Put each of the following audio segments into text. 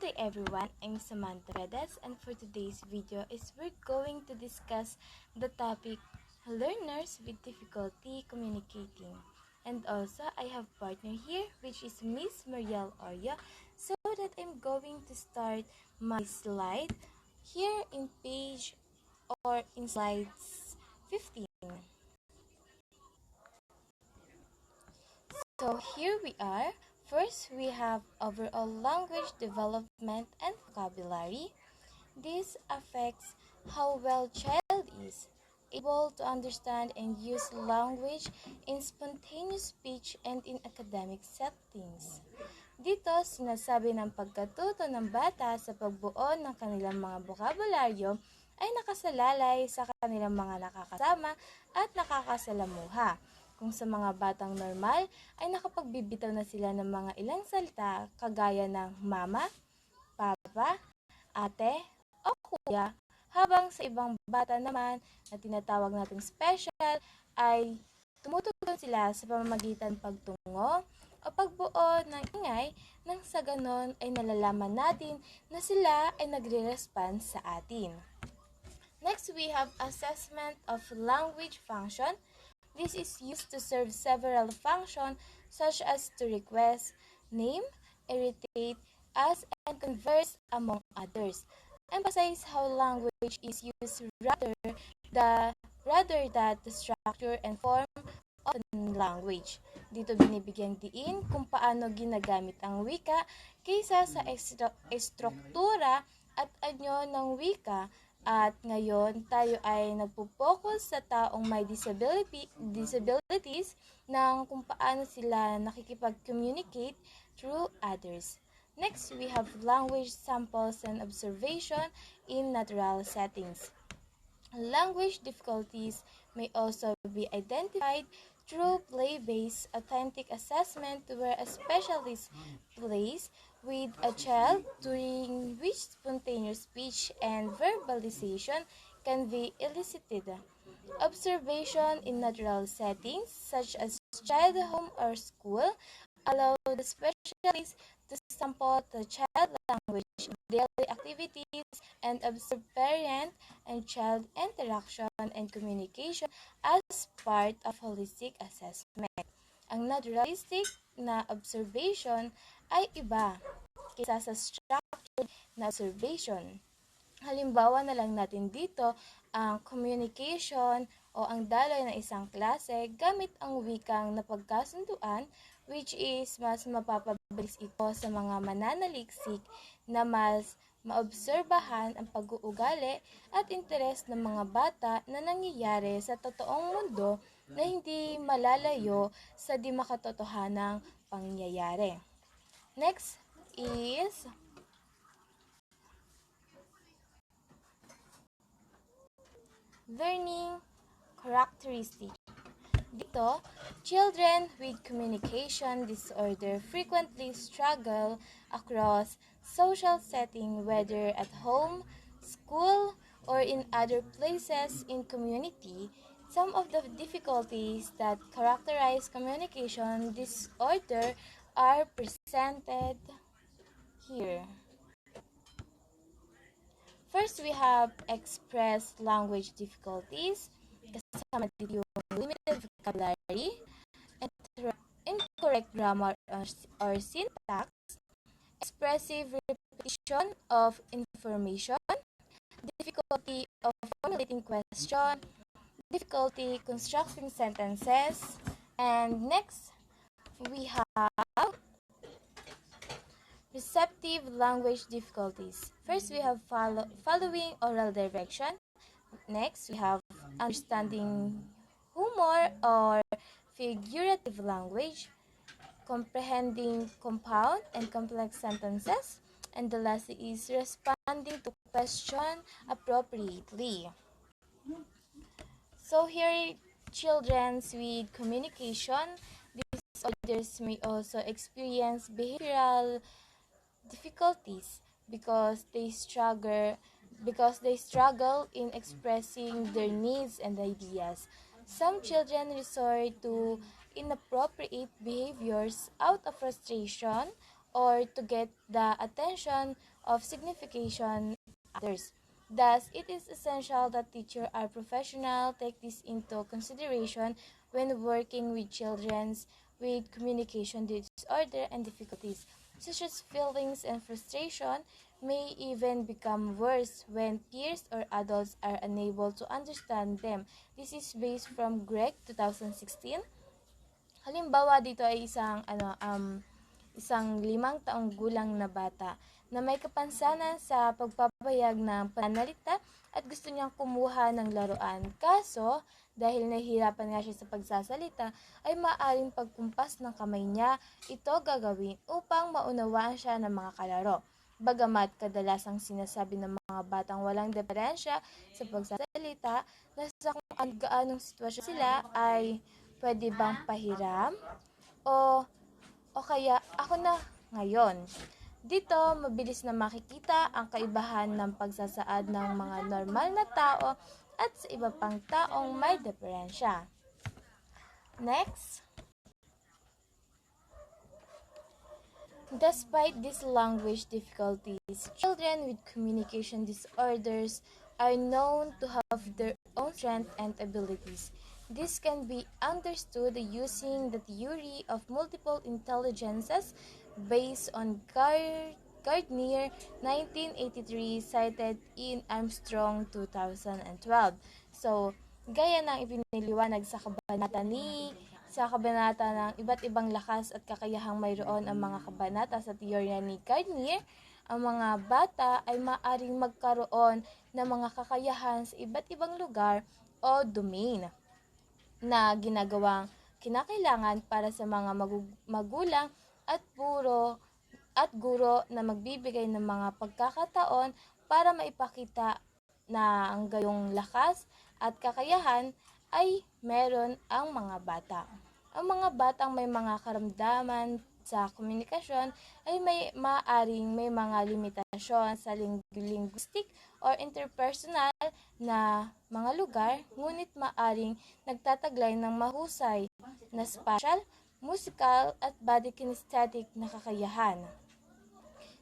day everyone, I'm Samantha Redes, and for today's video is we're going to discuss the topic learners with difficulty communicating. And also I have partner here which is Miss Merielle Orio, so that I'm going to start my slide here in page or in slides 15. So here we are. First, we have overall language development and vocabulary. This affects how well child is able to understand and use language in spontaneous speech and in academic settings. Dito, sinasabi ng pagkatuto ng bata sa pagbuo ng kanilang mga bokabularyo ay nakasalalay sa kanilang mga nakakasama at nakakasalamuha. Kung sa mga batang normal ay nakapagbibitaw na sila ng mga ilang salita kagaya ng mama, papa, ate, o kuya, habang sa ibang bata naman na tinatawag nating special ay tumutugon sila sa pamamagitan pagtungo o pagbuo ng ingay nang sa ganon ay nalalaman natin na sila ay nagre-respond sa atin. Next, we have assessment of language function. This is used to serve several functions such as to request, name, irritate, ask, and converse among others. Emphasize how language is used rather than the structure and form of language. Dito binibigyang diin kung paano ginagamit ang wika kaysa sa estruktura at anyo ng wika. At ngayon, tayo ay nagpo-focus sa taong may disabilities ng kung paano sila nakikipag-communicate through others. Next, we have language samples and observation in natural settings. Language difficulties may also be identified through play-based authentic assessment where a specialist plays with a child during which spontaneous speech and verbalization can be elicited. Observation in natural settings such as child home or school allow the specialist to sample the child language, daily activities, and observe parent and child interaction and communication as part of holistic assessment. Ang naturalistic na observation ay iba kaysa sa structured na observation. Halimbawa na lang natin dito ang communication o ang daloy ng isang klase gamit ang wikang napagkasunduan, which is mas mapapabilis ito sa mga mananaliksik na mas maobserbahan ang pag-uugali at interes ng mga bata na nangyayari sa totoong mundo na hindi malalayo sa di makatotohanang pangyayari. Next is learning characteristic. Dito, children with communication disorder frequently struggle across social setting, whether at home, school, or in other places in community. Some of the difficulties that characterize communication disorder are presented here. First, we have express language difficulties. Kasama dito yung limited vocabulary, incorrect grammar or syntax, expressive repetition of information, difficulty of formulating question, difficulty constructing sentences, and next, we have receptive language difficulties. First, we have following oral direction. Next, we have understanding humor or figurative language, comprehending compound and complex sentences, and the last is responding to question appropriately. So here, children with communication disorders may also experience behavioral difficulties because they struggle in expressing their needs and ideas. Some children resort to inappropriate behaviors out of frustration or to get the attention of signification others. Thus, it is essential that teachers are professional, take this into consideration when working with children with communication disorder and difficulties, such as feelings and frustration, may even become worse when peers or adults are unable to understand them. This is based from Greg 2016. Halimbawa dito ay isang 5 taong gulang na bata na may kapansanan sa pagpapahayag ng pananalita at gusto niyang kumuha ng laruan. Kaso, dahil nahihirapan nga siya sa pagsasalita, ay maaaring pagkumpas ng kamay niya ito gagawin upang maunawaan siya ng mga kalaro. Bagamat kadalasang sinasabi ng mga batang walang diferensya sa pagsasalita na sa kung gaanong sitwasyon sila ay pwede bang pahiram o kaya ako na ngayon. Dito, mabilis na makikita ang kaibahan ng pagsasaad ng mga normal na tao at sa iba pang taong may diferensya. Next. Despite these language difficulties, children with communication disorders are known to have their own strengths and abilities. This can be understood using the theory of multiple intelligences based on Gardner 1983 cited in Armstrong 2012. So, gaya ng ipiniliwanag sa kabanata ng iba't ibang lakas at kakayahang mayroon ang mga kabanata sa teorya ni Gardner, ang mga bata ay maaaring magkaroon ng mga kakayahan sa iba't ibang lugar o domain na ginagawang kinakailangan para sa mga magulang at guro na magbibigay ng mga pagkakataon para maipakita na ang gayong lakas at kakayahan ay meron ang mga bata. Ang mga batang may mga karamdaman sa komunikasyon ay maaaring may mga limitasyon sa linguistic or interpersonal na mga lugar, ngunit maaaring nagtataglay ng mahusay na spatial, musical at body kinesthetic na kakayahan.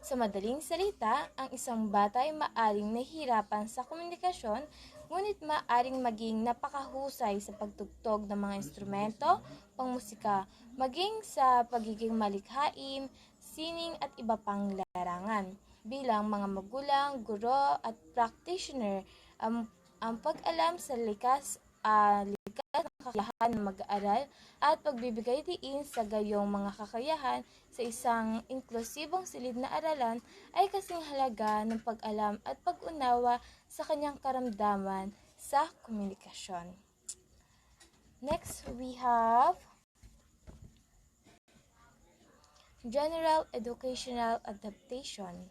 Sa madaling salita, ang isang bata ay maaaring nahihirapan sa komunikasyon, ngunit maaaring maging napakahusay sa pagtugtog ng mga instrumento, pangmusika, maging sa pagiging malikhain, sining at iba pang larangan. Bilang mga magulang, guro at practitioner, ang pag-alam sa likas na kakayahan ng mag-aaral at pagbibigay diin sa gayong mga kakayahan sa isang inklusibong silid na aralan ay kasing halaga ng pag-alam at pag-unawa sa kanyang karamdaman sa komunikasyon. Next, we have General Educational Adaptation.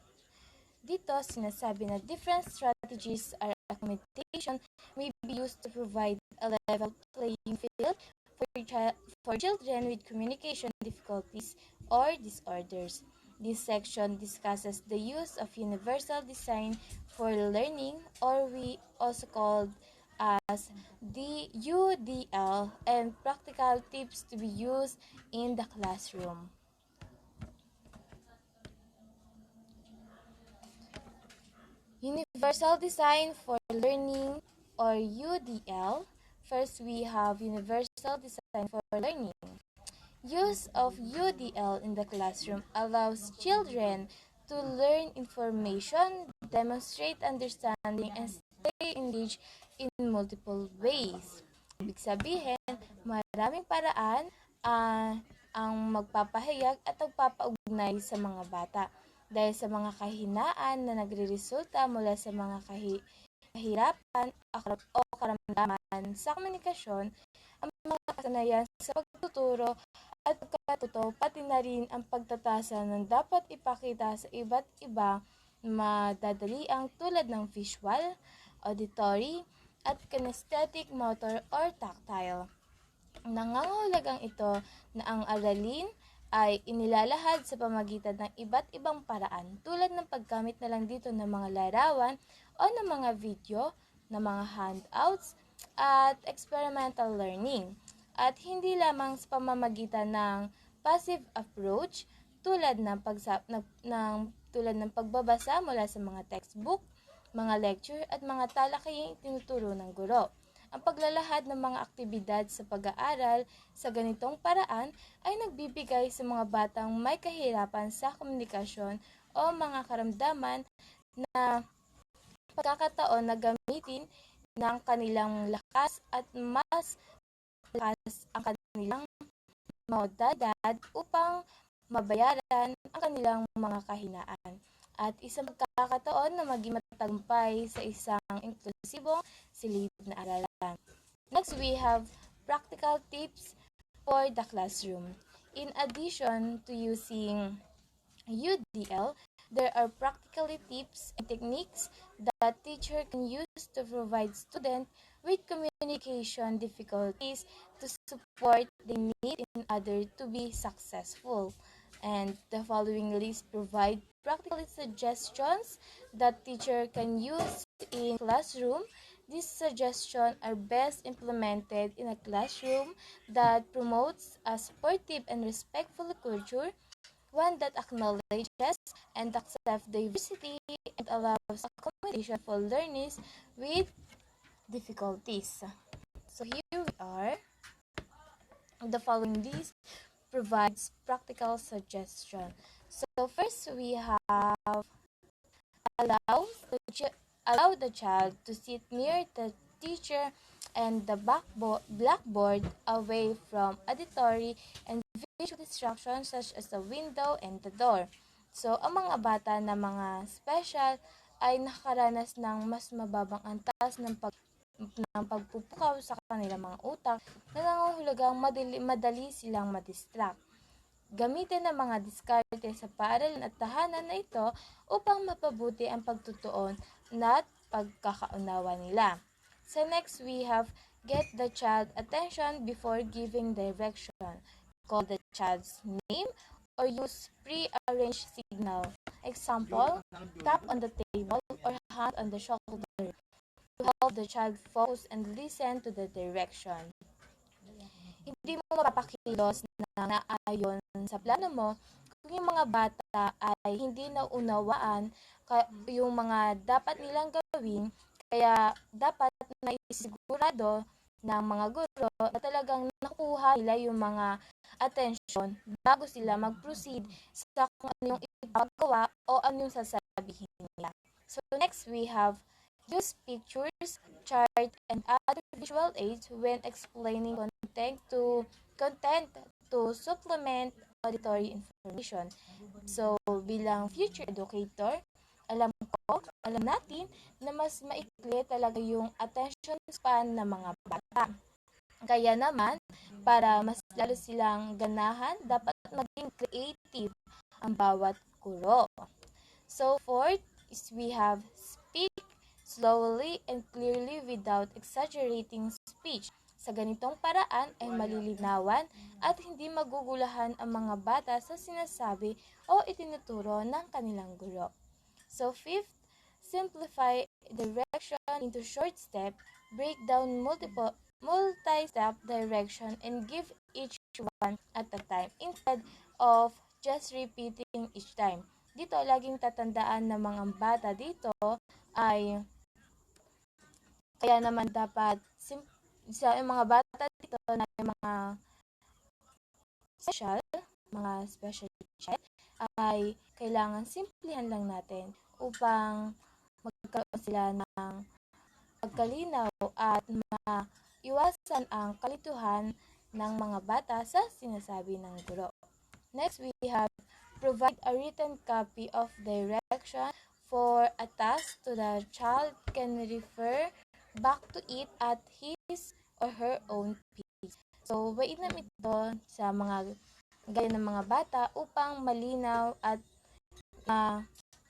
Dito, sinasabi na different strategies or accommodation may be used to provide a level playing field for children with communication difficulties or disorders. This section discusses the use of universal design for learning, or we also called as the UDL, and practical tips to be used in the classroom. Universal Design for Learning, or UDL. First, we have Universal Design for Learning. Use of UDL in the classroom allows children to learn information, demonstrate understanding, and stay engaged in multiple ways. Ibig sabihin, maraming paraan ang magpapahayag at magpapaugnay sa mga bata. Dahil sa mga kahinaan na nagreresulta mula sa mga kahirapan o karamdaman sa komunikasyon, ang mga kasanayan sa pagtuturo at pagkatuto, pati na rin ang pagtatasa ng dapat ipakita sa iba't ibang madadaliang tulad ng visual, auditory, at kinesthetic, motor, or tactile. Nangangahulugan ito na ang aralin ay inilalahad sa pamagitan ng iba't ibang paraan tulad ng paggamit na lang dito ng mga larawan o ng mga video, ng mga handouts at experimental learning, at hindi lamang sa pamamagitan ng passive approach tulad ng tulad ng pagbabasa mula sa mga textbook, mga lecture at mga talakayang itinuturo ng guro. Ang paglalahad ng mga aktibidad sa pag-aaral sa ganitong paraan ay nagbibigay sa mga batang may kahirapan sa komunikasyon o mga karamdaman na pagkakataon na gamitin ng kanilang lakas at mas lakas ang kanilang modalidad upang mabayaran ang kanilang mga kahinaan. At isang pagkakataon na maging matagumpay sa isang inklusibong silid na aralan. Next, we have practical tips for the classroom. In addition to using UDL, there are practical tips and techniques that teacher can use to provide students with communication difficulties to support they need in order to be successful. And the following list provide practical suggestions that teacher can use in classroom. These suggestions are best implemented in a classroom that promotes a supportive and respectful culture, one that acknowledges and accepts diversity and allows accommodation for learners with difficulties. So here we are. The following list provides practical suggestion. So first we have allow allow the child to sit near the teacher and the blackboard, away from auditory and visual distractions such as the window and the door. So, ang mga bata na mga special ay nakaranas ng mas mababang antas ng pagpupukaw sa kanilang mga utak na nangangahulugang madali silang madistract. Gamitin ang mga diskarte sa paaralan at tahanan na ito upang mapabuti ang pagtutuon at pagkakaunawa nila. So next, we have get the child attention before giving direction. Call the child's name or use pre-arranged signal. Example, tap on the table or hand on the shoulder to help the child focus and listen to the direction. Hindi mo mapapakilos na naayon sa plano mo kung yung mga bata ay hindi naunawaan yung mga dapat nilang gawin, kaya dapat na isigurado ng mga guro na talagang nakuha nila yung mga attention bago sila mag-proceed sa kung ano yung ipagawa o ano yung sasabihin nila. So next, we have use pictures, chart, and other visual aids when explaining content to supplement auditory information. So, bilang future educator, alam natin na mas maikli talaga yung attention span ng mga bata. Kaya naman, para mas lalo silang ganahan, dapat maging creative ang bawat guro. So, fourth is we have speak slowly and clearly without exaggerating speech. Sa ganitong paraan ay malilinawan at hindi magugulahan ang mga bata sa sinasabi o itinuturo ng kanilang guro. So fifth, simplify direction into short step, break down multi-step direction and give each one at a time instead of just repeating each time. Dito, laging tatandaan ng mga bata dito ay kaya naman dapat sa mga bata dito na mga special child ay kailangan simplihan lang natin upang magkaroon sila ng pagkalinaw at maiwasan ang kalituhan ng mga bata sa sinasabi ng guro. Next, we have provide a written copy of direction for a task to the child can refer back to it at his or her own pace. So, mainam ito sa mga gaya ng mga bata upang malinaw at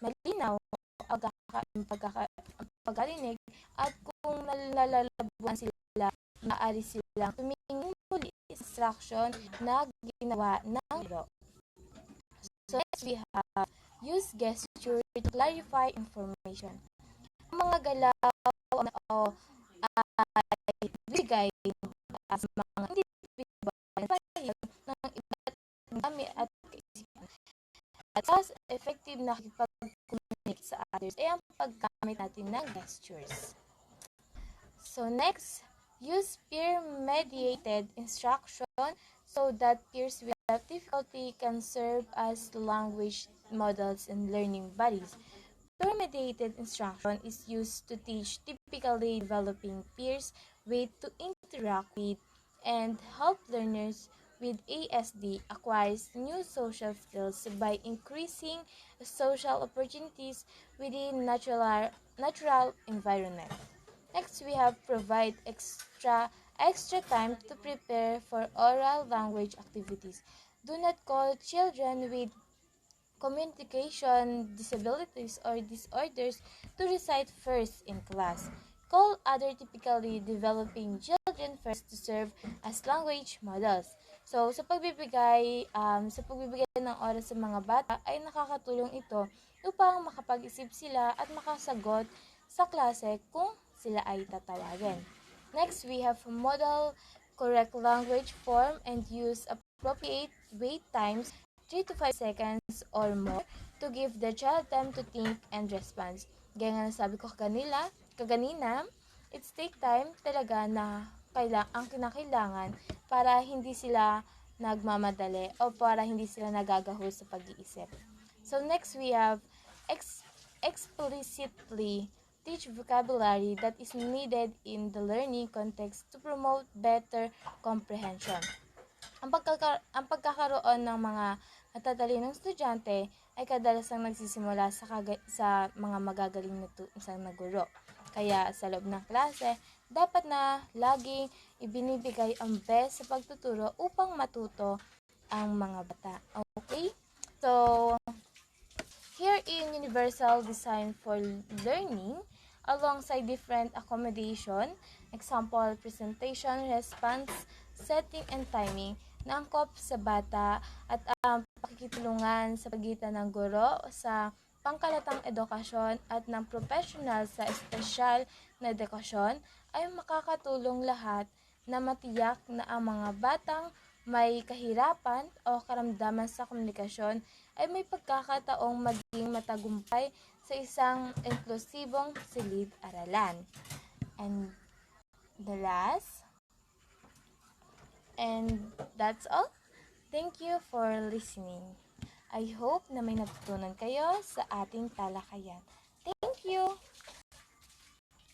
malinaw ang pagkakarinig at kung nalalabuan sila, maaari silang tumingin muli instruction na ginawa ng guro. So next we have use gesture to clarify information. Ang mga galaw ay bigay sa mga individual ng iba't dami at kaisipan. At mas effective na communicate sa others ay ang paggamit natin ng gestures. So next, use peer-mediated instruction so that peers without difficulty can serve as language models and learning buddies. Peer-mediated instruction is used to teach typically developing peers ways to interact with and help learners with ASD acquire new social skills by increasing social opportunities within natural environment. Next, we have provide extra time to prepare for oral language activities. Do not call children with communication disabilities or disorders to recite first in class. Call other typically developing children first to serve as language models. So, sa pagbibigay ng oras sa mga bata ay nakakatulong ito upang makapag-isip sila at makasagot sa klase kung sila ay tatawagin. Next, we have model correct language form and use appropriate wait times 3 to 5 seconds or more to give the child time to think and respond. Gaya nga sabi ko kaganina, it's take time talaga na ang kinakailangan para hindi sila nagmamadali o para hindi sila nagagahol sa pag-iisip. So next we have explicitly teach vocabulary that is needed in the learning context to promote better comprehension. Ang pagkakaroon ng mga matatalinong estudyante ay kadalasang nagsisimula sa mga magagaling na guro. Kaya sa loob ng klase, dapat na laging ibinibigay ang best sa pagtuturo upang matuto ang mga bata. Okay? So, here in Universal Design for Learning, alongside different accommodation, example, presentation, response, setting, and timing, na angkop sa bata at ang pakikitulungan sa pagitan ng guro sa pangkalatang edukasyon at ng professional sa espesyal na edukasyon ay makakatulong lahat na matiyak na ang mga batang may kahirapan o karamdaman sa komunikasyon ay may pagkakataong maging matagumpay sa isang inklusibong silid-aralan. And that's all. Thank you for listening. I hope na may natutunan kayo sa ating talakayan. Thank you!